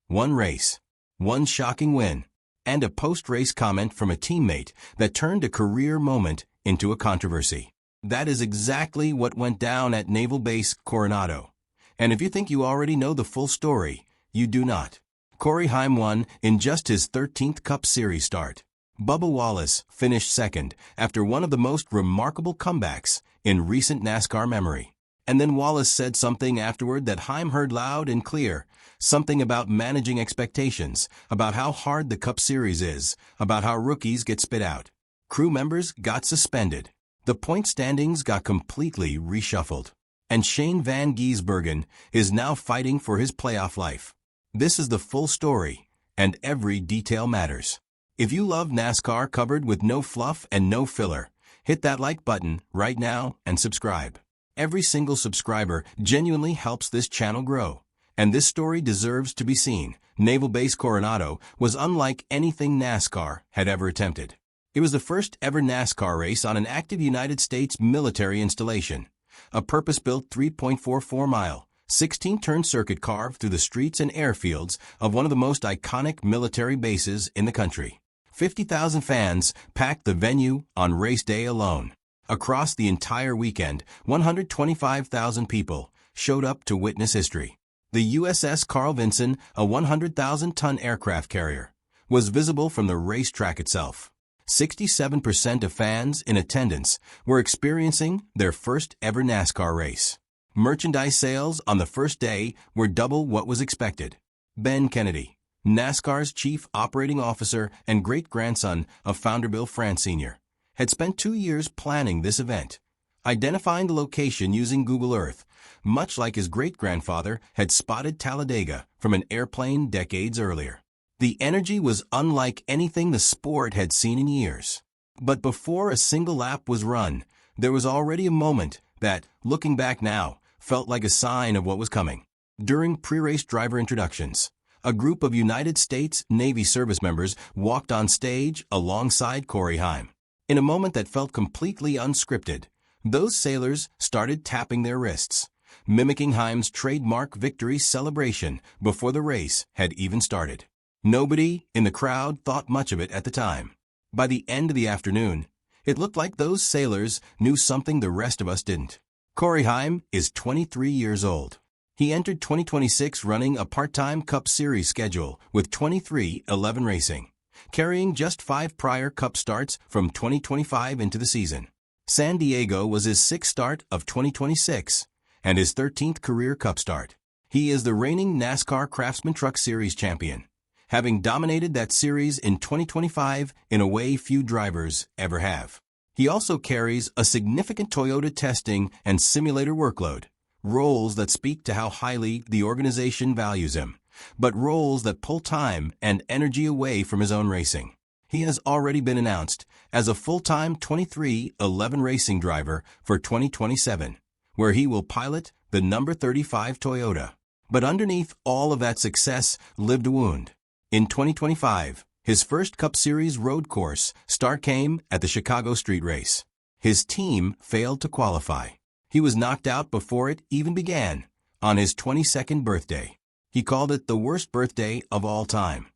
one race, one shocking win, and a post-race comment from a teammate that turned a career moment into a controversy. That is exactly what went down at Naval Base Coronado. And if you think you already know the full story, you do not. Corey Heim won in just his 13th Cup Series start. Bubba Wallace finished second after one of the most remarkable comebacks in recent NASCAR memory. And then Wallace said something afterward that Heim heard loud and clear, something about managing expectations, about how hard the Cup Series is, about how rookies get spit out. Crew members got suspended. The point standings got completely reshuffled. And Shane Van Gisbergen is now fighting for his playoff life. This is the full story, and every detail matters. If you love NASCAR covered with no fluff and no filler, hit that like button right now and subscribe. Every single subscriber genuinely helps this channel grow, and this story deserves to be seen. Naval Base Coronado was unlike anything NASCAR had ever attempted. It was the first ever NASCAR race on an active United States military installation, a purpose-built 3.44-mile, 16-turn circuit carved through the streets and airfields of one of the most iconic military bases in the country. 50,000 fans packed the venue on race day alone. Across the entire weekend, 125,000 people showed up to witness history. The USS Carl Vinson, a 100,000-ton aircraft carrier, was visible from the racetrack itself. 67% of fans in attendance were experiencing their first ever NASCAR race. Merchandise sales on the first day were double what was expected. Ben Kennedy, NASCAR's chief operating officer and great-grandson of founder Bill France Sr., had spent 2 years planning this event, identifying the location using Google Earth, much like his great-grandfather had spotted Talladega from an airplane decades earlier. The energy was unlike anything the sport had seen in years. But before a single lap was run, there was already a moment that, looking back now, felt like a sign of what was coming. During pre-race driver introductions, a group of United States Navy service members walked on stage alongside Corey Heim. In a moment that felt completely unscripted, those sailors started tapping their wrists, mimicking Heim's trademark victory celebration before the race had even started. Nobody in the crowd thought much of it at the time. By the end of the afternoon, it looked like those sailors knew something the rest of us didn't. Corey Heim is 23 years old. He entered 2026 running a part-time Cup Series schedule with 23-11 Racing, carrying just 5 prior Cup starts from 2025 into the season. San Diego was his 6th start of 2026 and his 13th career Cup start. He is the reigning NASCAR Craftsman Truck Series champion, having dominated that series in 2025 in a way few drivers ever have. He also carries a significant Toyota testing and simulator workload, roles that speak to how highly the organization values him, but roles that pull time and energy away from his own racing. He has already been announced as a full-time 23-11 racing driver for 2027, where he will pilot the number 35 Toyota. But underneath all of that success lived a wound. In 2025, his first Cup Series road course start came at the Chicago Street Race. His team failed to qualify. He was knocked out before it even began, on his 22nd birthday. He called it the worst birthday of all time.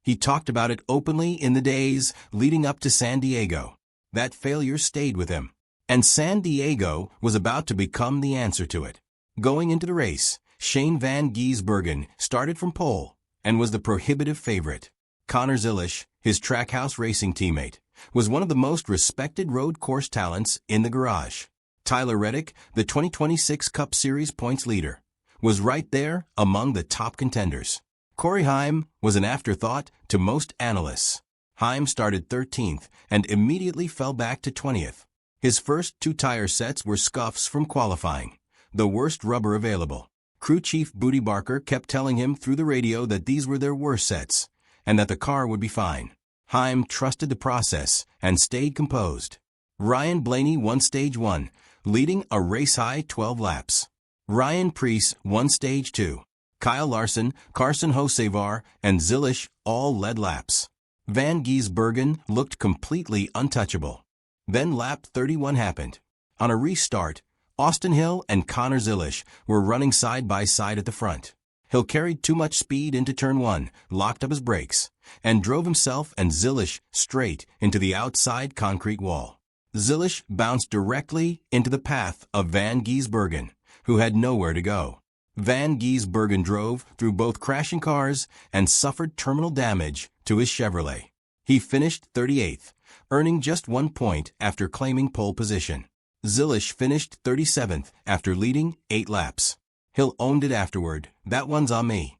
He talked about it openly in the days leading up to San Diego. That failure stayed with him, and San Diego was about to become the answer to it. Going into the race, Shane Van Gisbergen started from pole and was the prohibitive favorite. Connor Zilisch, his Trackhouse racing teammate, was one of the most respected road course talents in the garage. Tyler Reddick, the 2026 Cup Series points leader, was right there among the top contenders. Corey Heim was an afterthought to most analysts. Heim started 13th and immediately fell back to 20th. His first 2 tire sets were scuffs from qualifying, the worst rubber available. Crew chief Booty Barker kept telling him through the radio that these were their worst sets, and that the car would be fine. Heim trusted the process and stayed composed. Ryan Blaney won Stage 1, leading a race-high 12 laps. Ryan Preece won Stage 2. Kyle Larson, Carson Hocevar, and Zilisch all led laps. Van Gisbergen looked completely untouchable. Then lap 31 happened. On a restart, Austin Hill and Connor Zilisch were running side by side at the front. Hill carried too much speed into turn 1, locked up his brakes, and drove himself and Zilisch straight into the outside concrete wall. Zilisch bounced directly into the path of Van Gisbergen, who had nowhere to go. Van Gisbergen drove through both crashing cars and suffered terminal damage to his Chevrolet. He finished 38th, earning just 1 point after claiming pole position. Zilisch finished 37th after leading 8 laps. Hill owned it afterward, "That one's on me."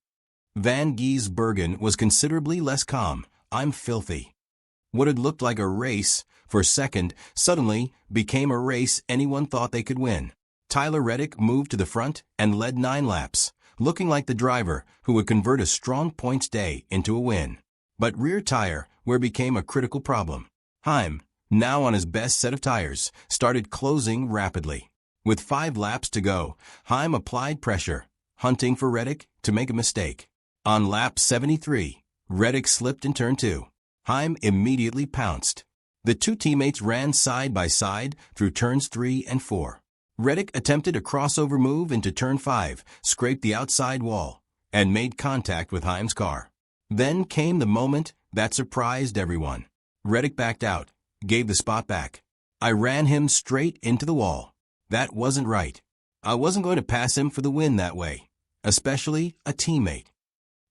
Van Gisbergen was considerably less calm. "I'm filthy." What had looked like a race for second suddenly became a race anyone thought they could win. Tyler Reddick moved to the front and led 9 laps, looking like the driver who would convert a strong points day into a win. But rear tire wear became a critical problem. Heim, now on his best set of tires, started closing rapidly. With 5 laps to go, Heim applied pressure, hunting for Reddick to make a mistake. On lap 73, Reddick slipped in turn 2. Heim immediately pounced. The two teammates ran side by side through turns 3 and 4. Reddick attempted a crossover move into turn 5, scraped the outside wall, and made contact with Heim's car. Then came the moment that surprised everyone. Reddick backed out, gave the spot back. "I ran him straight into the wall. That wasn't right. I wasn't going to pass him for the win that way, especially a teammate."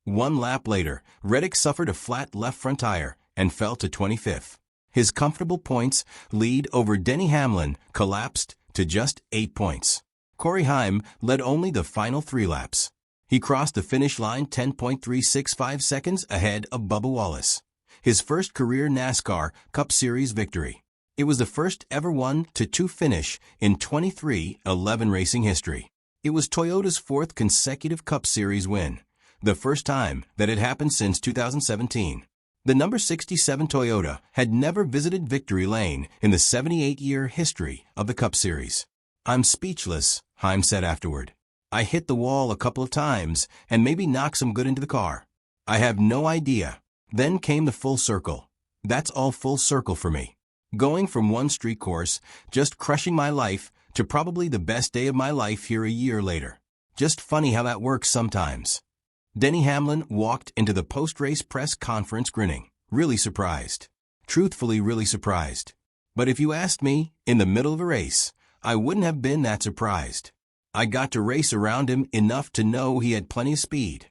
1 lap later, Reddick suffered a flat left front tire and fell to 25th. His comfortable points lead over Denny Hamlin collapsed to just 8 points. Corey Heim led only the final 3 laps. He crossed the finish line 10.365 seconds ahead of Bubba Wallace, his first career NASCAR Cup Series victory. It was the first ever 1-2 finish in 23-11 racing history. It was Toyota's 4th consecutive Cup Series win, the first time that had happened since 2017. The number 67 Toyota had never visited victory lane in the 78-year history of the Cup Series. "I'm speechless," Heim said afterward. "I hit the wall a couple of times and maybe knocked some good into the car. I have no idea." Then came the full circle. That's all full circle for me. Going from one street course, just crushing my life, to probably the best day of my life here a year later. Just funny how that works sometimes. Denny Hamlin walked into the post-race press conference grinning, really surprised. Truthfully, really surprised. But if you asked me, in the middle of a race, I wouldn't have been that surprised. I got to race around him enough to know he had plenty of speed.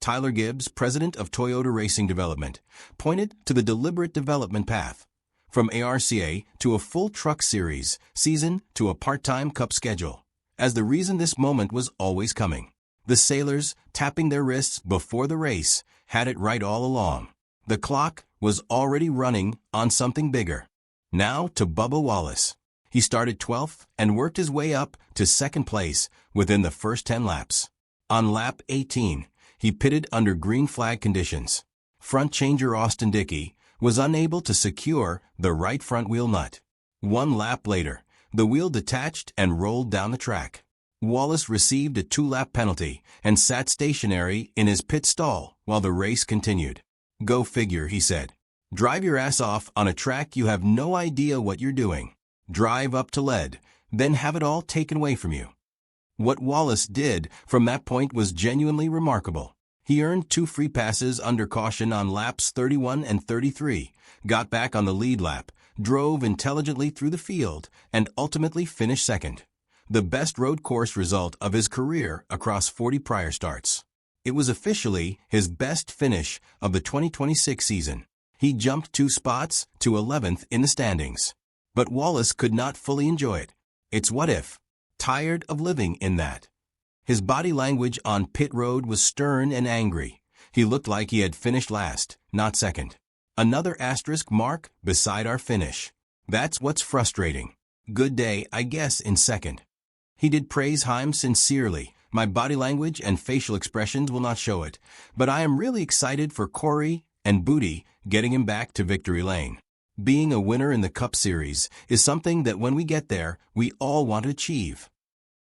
Tyler Gibbs, president of Toyota Racing Development, pointed to the deliberate development path, from ARCA to a full truck series season to a part-time Cup schedule, as the reason this moment was always coming. The sailors, tapping their wrists before the race, had it right all along. The clock was already running on something bigger. Now to Bubba Wallace. He started 12th and worked his way up to 2nd place within the first 10 laps. On lap 18, he pitted under green flag conditions. Front changer Austin Dickey was unable to secure the right front wheel nut. 1 lap later, the wheel detached and rolled down the track. Wallace received a 2-lap penalty and sat stationary in his pit stall while the race continued. "Go figure," he said. "Drive your ass off on a track you have no idea what you're doing. Drive up to lead, then have it all taken away from you." What Wallace did from that point was genuinely remarkable. He earned 2 free passes under caution on laps 31 and 33, got back on the lead lap, drove intelligently through the field, and ultimately finished 2nd. The best road course result of his career across 40 prior starts. It was officially his best finish of the 2026 season. He jumped 2 spots to 11th in the standings. But Wallace could not fully enjoy it. It's what if. Tired of living in that. His body language on pit road was stern and angry. He looked like he had finished last, not 2nd. Another asterisk mark beside our finish. That's what's frustrating. Good day, I guess, in 2nd. He did praise Heim sincerely. "My body language and facial expressions will not show it, but I am really excited for Corey and Booty getting him back to victory lane. Being a winner in the Cup Series is something that when we get there, we all want to achieve."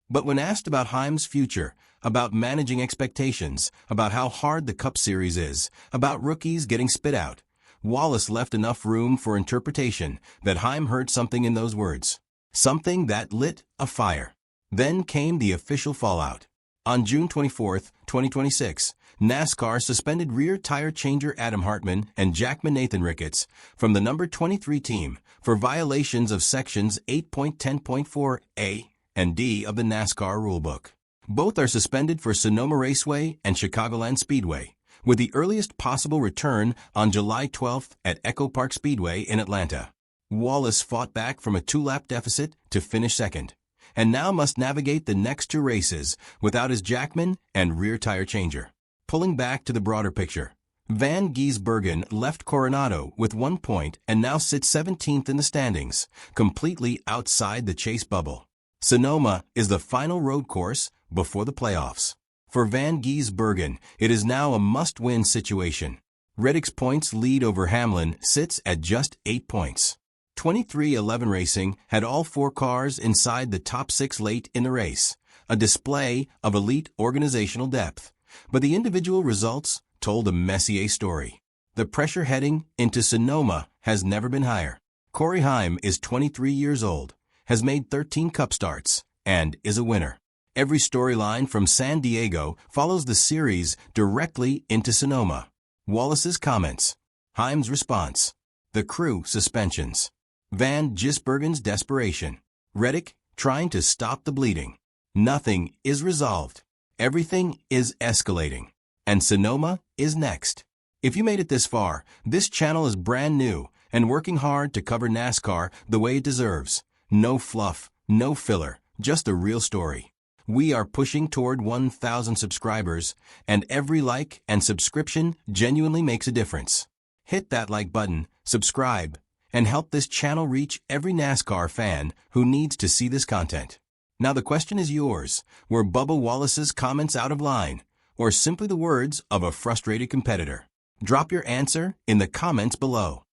But when asked about Heim's future, about managing expectations, about how hard the Cup Series is, about rookies getting spit out, Wallace left enough room for interpretation that Heim heard something in those words. Something that lit a fire. Then came the official fallout. On June 24, 2026, NASCAR suspended rear tire changer Adam Hartman and Jackman Nathan Ricketts from the number 23 team for violations of sections 8.10.4 and D of the NASCAR rulebook. Both are suspended for Sonoma Raceway and Chicagoland Speedway, with the earliest possible return on July 12th at Echo Park Speedway in Atlanta. Wallace fought back from a 2-lap deficit to finish second, and now must navigate the next 2 races without his Jackman and rear tire changer. Pulling back to the broader picture, Van Gisbergen left Coronado with 1 point and now sits 17th in the standings, completely outside the chase bubble. Sonoma is the final road course before the playoffs. For Van Gisbergen, it is now a must-win situation. Reddick's points lead over Hamlin sits at just 8 points. 2311 Racing had all 4 cars inside the top 6 late in the race, a display of elite organizational depth. But the individual results told a Messier story. The pressure heading into Sonoma has never been higher. Corey Heim is 23 years old, has made 13 Cup starts, and is a winner. Every storyline from San Diego follows the series directly into Sonoma. Wallace's comments. Heim's response. The crew suspensions. Van Gisbergen's desperation. Reddick trying to stop the bleeding. Nothing is resolved. Everything is escalating. And Sonoma is next. If you made it this far, this channel is brand new and working hard to cover NASCAR the way it deserves. No fluff, no filler, just a real story. We are pushing toward 1,000 subscribers, and every like and subscription genuinely makes a difference. Hit that like button, subscribe, and help this channel reach every NASCAR fan who needs to see this content. Now the question is yours. Were Bubba Wallace's comments out of line, or simply the words of a frustrated competitor? Drop your answer in the comments below.